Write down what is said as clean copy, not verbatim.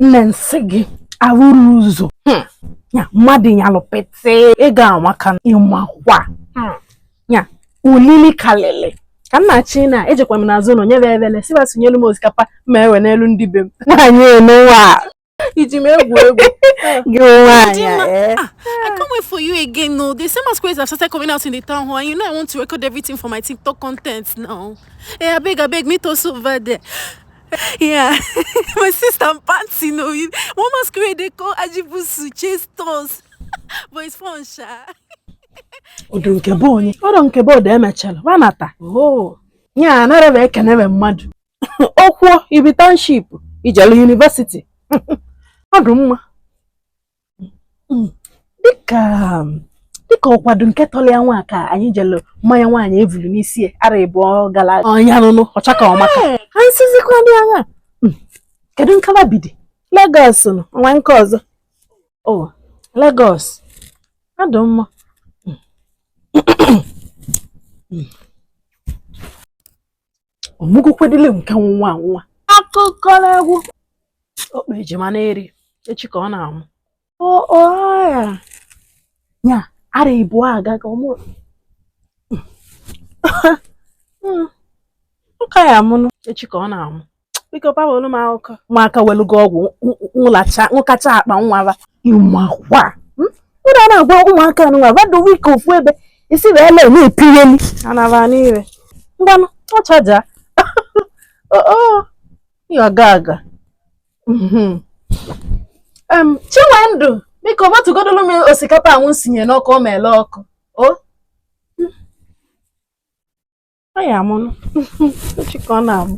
Nensigi awuruzo. Ya mmadụ nyalụ pete ego amaka ịmakwa. Ya ulili kalele. Ka nna chi na ejekwa m n'azụ no nyebe ebele siba sunyelu m osikapa ma ewe n'elu ndị be m. Nwanyị enụwa. Iji m egwu egwu. Gị nwanyị I can't wait for you again. No, the same masquerades have started coming out in the town hall, and you know I want to record everything for my TikTok content now. Hey, I beg, meet us over there. Yeah, my sister and Patsy, you know, one masquerade they call Ajibusu chase us, but it's fun, sha. Odu nke bo onye. Odo nke bo de emechala. Wanata. Oh. Nya na rebe ekenebe mmadụ. Okwo ibi township, Ijelu University. Odu mma. Dịka ọkwado nke tọlị ya nwa ka anyị jelu mmanya nwaanyị evulu n'isi ara ịbụ gala ọnya nụnụ ọchaka ọmaka. Anyị sizikwa dị anya. Kedu nkaba bidi? Lagos nọ, nwa nke ọzọ. Oh, Lagos. Adụ mma. Omugu kwedile nke nwa. Akụkọ na-egwu. Okpe ejima na-eri. Echi ka ọ na-amụ. Ya. Nya, ara ibu aga ka ọmụ. Ụka ya mụnụ. Echi ka ọ na-amụ. Biko papa olu m akụkọ. Ụmụaka welugo ọgwụ nwụkacha akpa nwara. Ịmakwa. Ụra na-agwa ụmụaka nwa vado week ofu ebe. Isi wee na-epireli. Anaba n'ire. Ngwanụ, ọ chaja. Ịọ ga. Chinwendu, biko batugodolu m osikapa anwụ sinye n'ọkụ o meele ọkụ. Ọ ya amụnụ. Chika ọ na-amụ.